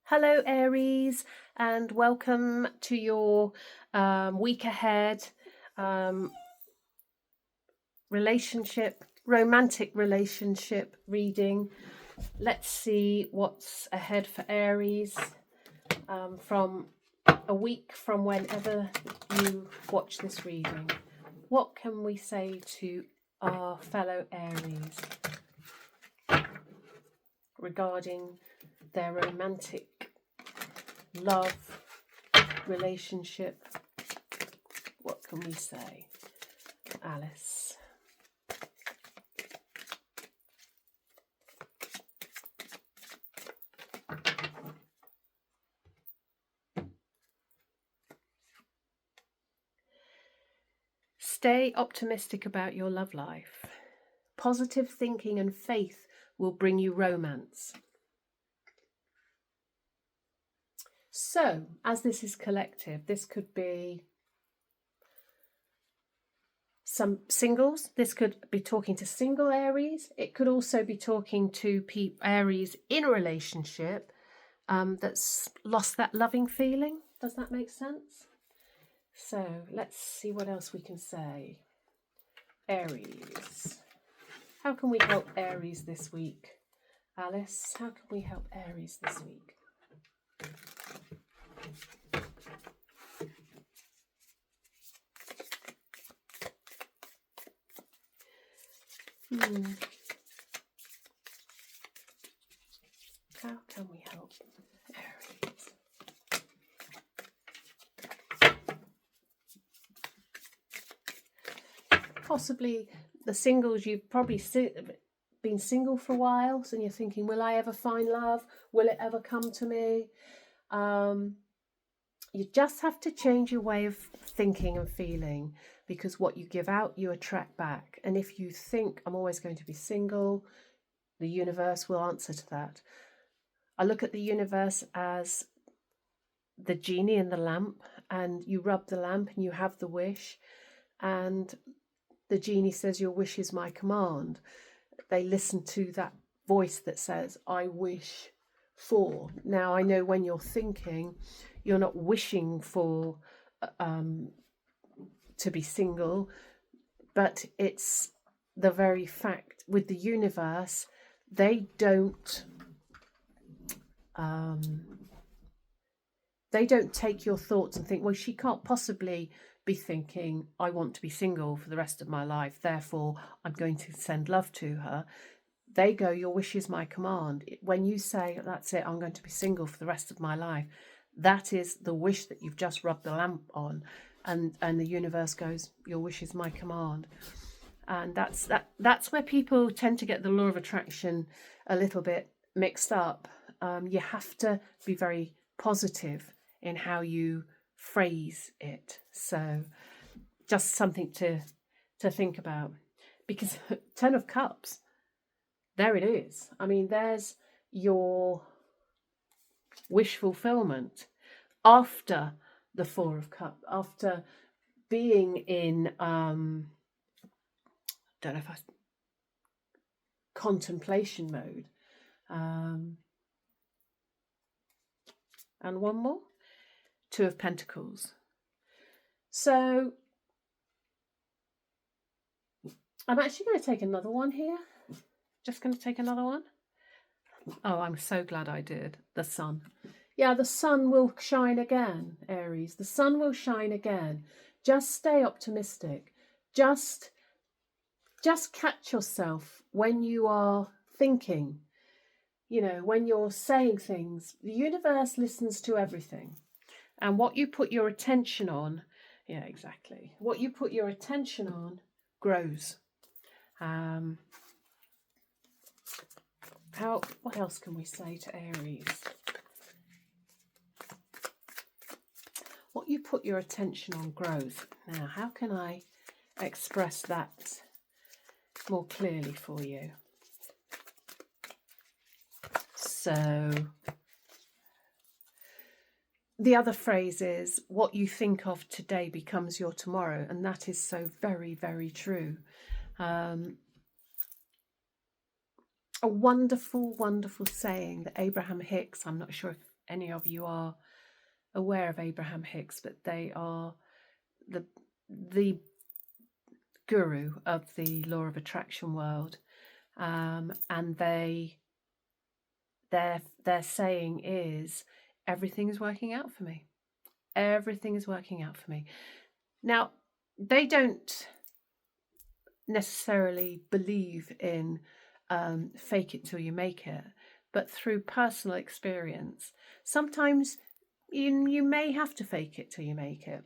Hello, Aries, and welcome to your week ahead romantic relationship reading. Let's see what's ahead for Aries from a week from whenever you watch this reading. What can we say to our fellow Aries regarding their romantic love relationship? What can we say, Alice? Stay optimistic about your love life. Positive thinking and faith will bring you romance. So, as this is collective, this could be some singles. This could be talking to single Aries. It could also be talking to Aries in a relationship that's lost that loving feeling. Does that make sense? So let's see what else we can say. Aries. How can we help Aries this week? Alice, how can we help Aries this week? How can we help Aries? Possibly the singles, you've probably been single for a while, so you're thinking, will I ever find love? Will it ever come to me? You just have to change your way of thinking and feeling, because what you give out, you attract back. And if you think, I'm always going to be single, the universe will answer to that. I look at the universe as the genie in the lamp, and you rub the lamp and you have the wish, and the genie says, your wish is my command. They listen to that voice that says, I wish for. Now, I know when you're thinking, you're not wishing for to be single, but it's the very fact with the universe, they don't take your thoughts and think, well, she can't possibly be thinking, I want to be single for the rest of my life, therefore I'm going to send love to her. They go, your wish is my command. When you say, that's it, I'm going to be single for the rest of my life, that is the wish that you've just rubbed the lamp on, and the universe goes, your wish is my command. And that's where people tend to get the law of attraction a little bit mixed up. You have to be very positive in how you phrase it. So just something to think about, because 10 of Cups, there it is. I mean, there's your wish fulfillment after the 4 of Cups, after being in don't know if contemplation mode. And one more, 2 of Pentacles. So I'm actually going to take another one here. Just going to take another one. Oh, I'm so glad I did. The sun. Yeah, the sun will shine again, Aries. The sun will shine again. Just stay optimistic. Just catch yourself when you are thinking, when you're saying things. The universe listens to everything. And what you put your attention on, yeah, exactly. What you put your attention on grows. What else can we say to Aries? What you put your attention on grows. Now, how can I express that more clearly for you? So the other phrase is, what you think of today becomes your tomorrow. And that is so very, very true. A wonderful, wonderful saying that Abraham Hicks, I'm not sure if any of you are aware of Abraham Hicks, but they are the guru of the law of attraction world, and their saying is, everything is working out for me. Everything is working out for me. Now, they don't necessarily believe in fake it till you make it, but through personal experience, sometimes you may have to fake it till you make it.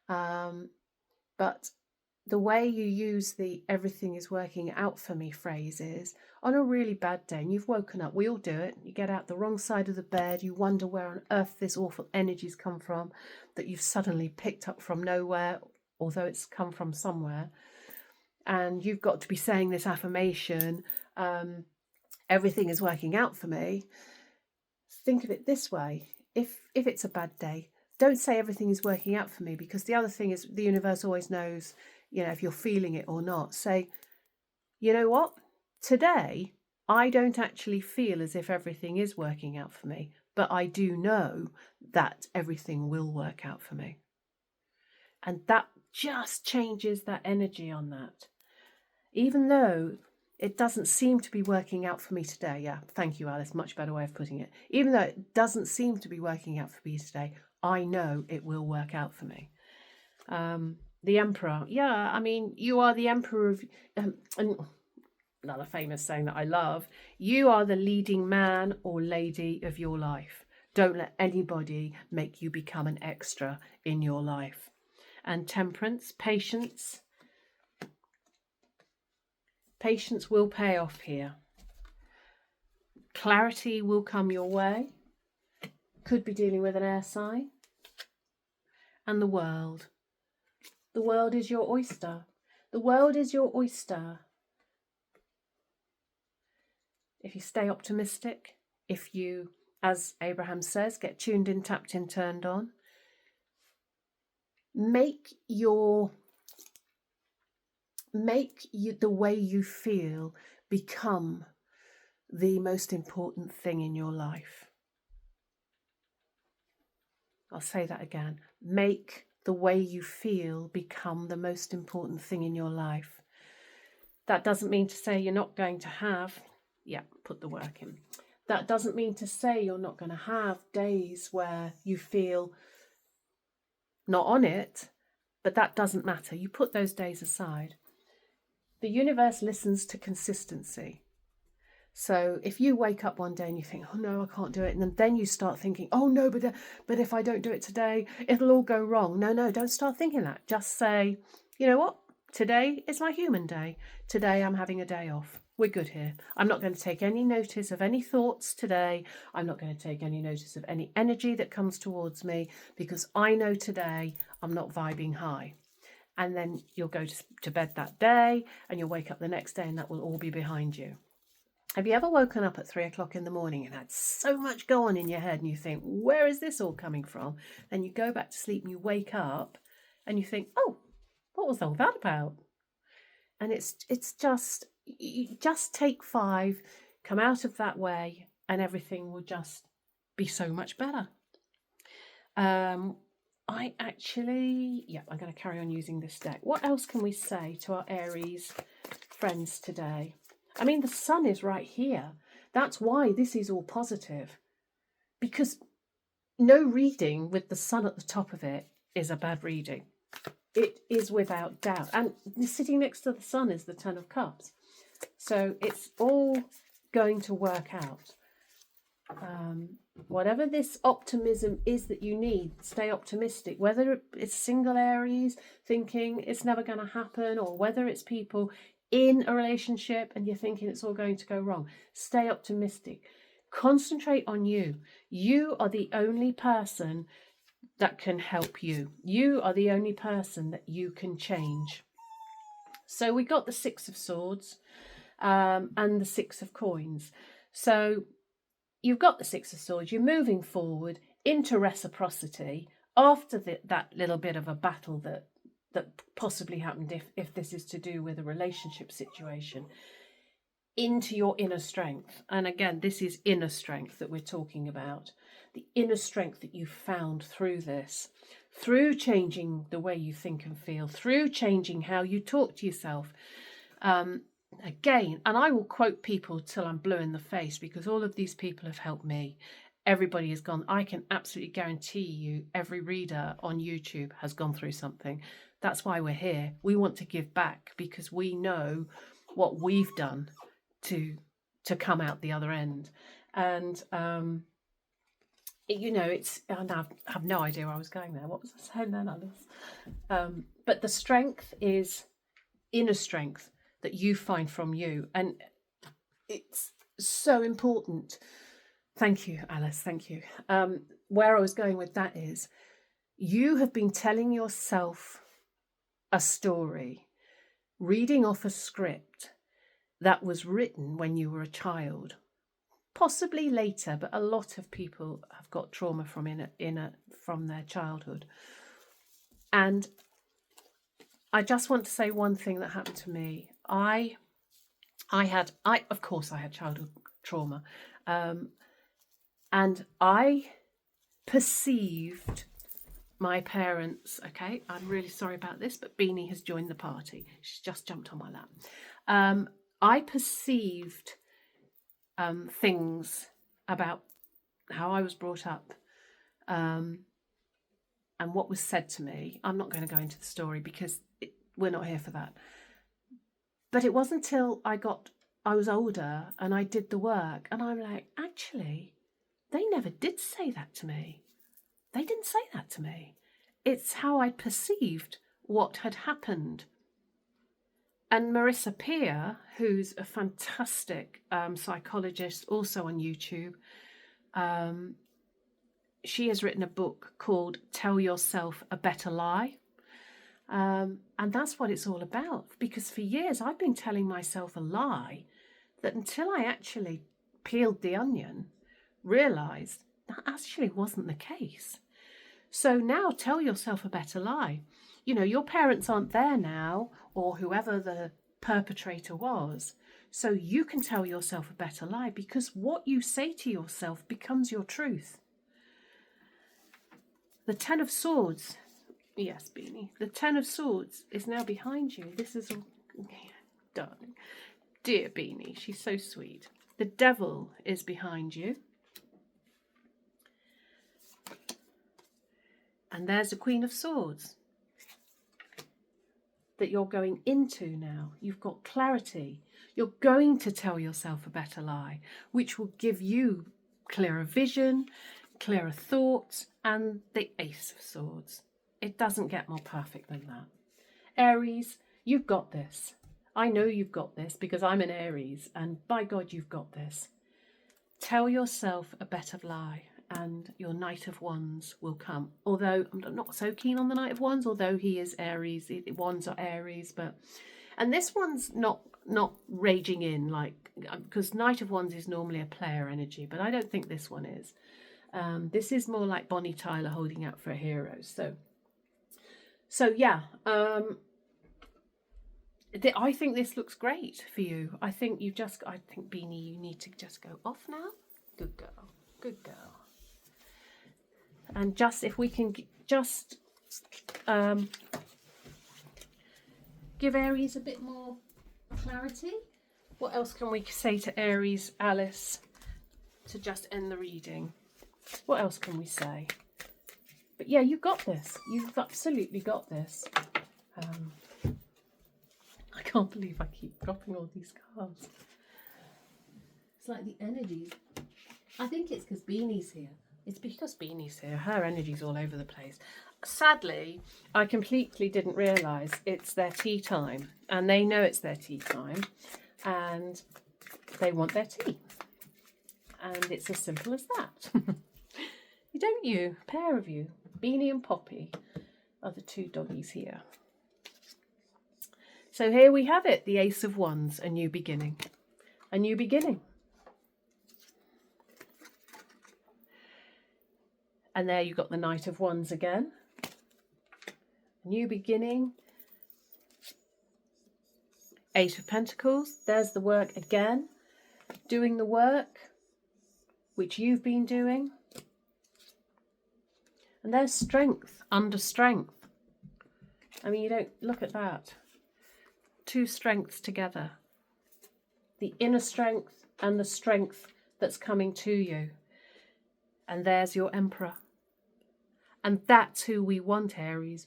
But the way you use the everything is working out for me phrase is, on a really bad day, and you've woken up, we all do it, you get out the wrong side of the bed, you wonder where on earth this awful energy's come from, that you've suddenly picked up from nowhere, although it's come from somewhere, and you've got to be saying this affirmation, everything is working out for me. Think of it this way, if it's a bad day, don't say everything is working out for me, because the other thing is the universe always knows, if you're feeling it or not. Say, you know what? Today, I don't actually feel as if everything is working out for me, but I do know that everything will work out for me. And that just changes that energy on that. Even though it doesn't seem to be working out for me today. Yeah, thank you, Alice. Much better way of putting it. Even though it doesn't seem to be working out for me today, I know it will work out for me. The Emperor. Yeah, I mean, you are the Emperor of... another famous saying that I love. You are the leading man or lady of your life. Don't let anybody make you become an extra in your life. And Temperance, patience. Patience will pay off here. Clarity will come your way. Could be dealing with an air sign. And the world. The world is your oyster. The world is your oyster. If you stay optimistic, if you, as Abraham says, get tuned in, tapped in, turned on, make the way you feel become the most important thing in your life. I'll say that again. Make the way you feel become the most important thing in your life. That doesn't mean to say you're not going to have, put the work in. That doesn't mean to say you're not going to have days where you feel not on it, but that doesn't matter. You put those days aside. The universe listens to consistency. So if you wake up one day and you think, oh no, I can't do it, and then you start thinking, oh no, but if I don't do it today, it'll all go wrong. No, don't start thinking that. Just say, you know what? Today is my human day. Today I'm having a day off. We're good here. I'm not going to take any notice of any thoughts today. I'm not going to take any notice of any energy that comes towards me, because I know today I'm not vibing high. And then you'll go to bed that day and you'll wake up the next day and that will all be behind you. Have you ever woken up at 3 o'clock in the morning and had so much go on in your head and you think, where is this all coming from? Then you go back to sleep and you wake up and you think, oh, what was all that about? And it's just, you just take 5, come out of that way, and everything will just be so much better. I'm going to carry on using this deck. What else can we say to our Aries friends today? I mean, the sun is right here. That's why this is all positive. Because no reading with the sun at the top of it is a bad reading. It is without doubt. And sitting next to the sun is the 10 of Cups. So it's all going to work out. Whatever this optimism is that you need, stay optimistic. Whether it's single Aries thinking it's never going to happen, or whether it's people in a relationship and you're thinking it's all going to go wrong, stay optimistic. Concentrate on you. You are the only person that can help you. You are the only person that you can change. So we got the 6 of Swords and the 6 of Coins. So you've got the 6 of Swords. You're moving forward into reciprocity after that little bit of a battle that possibly happened, if this is to do with a relationship situation, into your inner strength. And again, this is inner strength that we're talking about. the inner strength that you found through this, through changing the way you think and feel, through changing how you talk to yourself. Again, and I will quote people till I'm blue in the face, because all of these people have helped me. Everybody has gone. I can absolutely guarantee you every reader on YouTube has gone through something. That's why we're here. We want to give back, because we know what we've done to come out the other end. And you know, it's, and I have no idea where I was going there. What was I saying then, Alice? But the strength is inner strength that you find from you, and it's so important. Thank you, Alice. Thank you. Where I was going with that is, you have been telling yourself a story, reading off a script that was written when you were a child, possibly later, but a lot of people have got trauma from from their childhood. And I just want to say one thing that happened to me. Of course I had childhood trauma, and I perceived my parents, okay, I'm really sorry about this, but Beanie has joined the party. She's just jumped on my lap. I perceived things about how I was brought up, and what was said to me. I'm not going to go into the story because we're not here for that. But it wasn't until I was older and I did the work, and I'm like, actually, they never did say that to me. They didn't say that to me. It's how I perceived what had happened. And Marissa Peer, who's a fantastic psychologist, also on YouTube, she has written a book called Tell Yourself a Better Lie. And that's what it's all about. Because for years I've been telling myself a lie that, until I actually peeled the onion, realised that actually wasn't the case. So now tell yourself a better lie. You know, your parents aren't there now, or whoever the perpetrator was. So you can tell yourself a better lie, because what you say to yourself becomes your truth. The Ten of Swords. Yes, Beanie. The Ten of Swords is now behind you. This is all... Darling. Dear Beanie, she's so sweet. The Devil is behind you. And there's the Queen of Swords that you're going into now. You've got clarity. You're going to tell yourself a better lie, which will give you clearer vision, clearer thoughts, and the Ace of Swords. It doesn't get more perfect than that. Aries, you've got this. I know you've got this because I'm an Aries, and by God, you've got this. Tell yourself a better lie, and your Knight of Wands will come. Although I'm not so keen on the Knight of Wands, although he is Aries. Wands are Aries, and this one's not raging in, like, because Knight of Wands is normally a player energy, but I don't think this one is. This is more like Bonnie Tyler holding out for a hero. So yeah, I think this looks great for you. I think Beanie, you need to just go off now. Good girl, good girl. And just, if we can just give Aries a bit more clarity. What else can we say to Aries, Alice, to just end the reading? What else can we say? But yeah, you've got this. You've absolutely got this. I can't believe I keep dropping all these cards. It's like the energies. I think it's because Beanie's here. It's because Beanie's here. Her energy's all over the place. Sadly, I completely didn't realise it's their tea time. And they know it's their tea time. And they want their tea. And it's as simple as that. Don't you? A pair of you. Beanie and Poppy are the two doggies here. So here we have it. The Ace of Wands. A new beginning. A new beginning. And there you've got the Knight of Wands again. A new beginning. Eight of Pentacles. There's the work again. Doing the work which you've been doing. And there's strength under strength. I mean, you don't look at that. Two strengths together. The inner strength and the strength that's coming to you. And there's your Emperor. And that's who we want, Aries.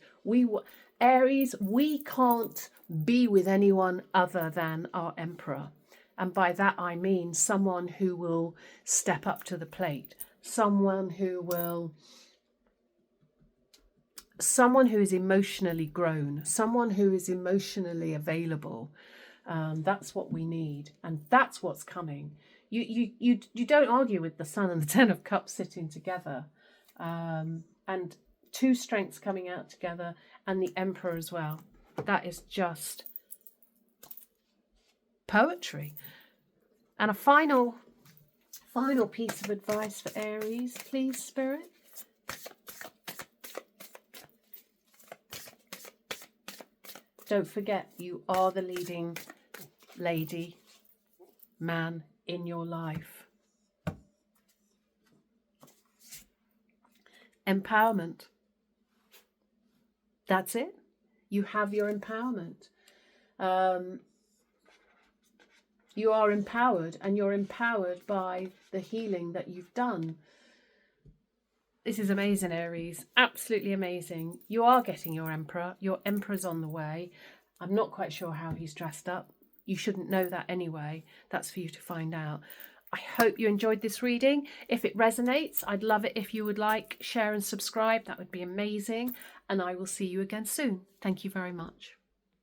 Aries, we can't be with anyone other than our Emperor. And by that I mean someone who will step up to the plate. Someone who is emotionally grown. Someone who is emotionally available. That's what we need. And that's what's coming. You don't argue with the Sun and the Ten of Cups sitting together. And two strengths coming out together, and the Emperor as well. That is just poetry. And a final piece of advice for Aries, please, Spirit. Don't forget, you are the leading lady, man in your life. Empowerment. That's it. You have your empowerment. You are empowered, and you're empowered by the healing that you've done. This is amazing, Aries. Absolutely amazing. You are getting your Emperor. Your Emperor's on the way. I'm not quite sure how he's dressed up. You shouldn't know that anyway. That's for you to find out. I hope you enjoyed this reading. If it resonates, I'd love it if you would like, share and subscribe. That would be amazing. And I will see you again soon. Thank you very much.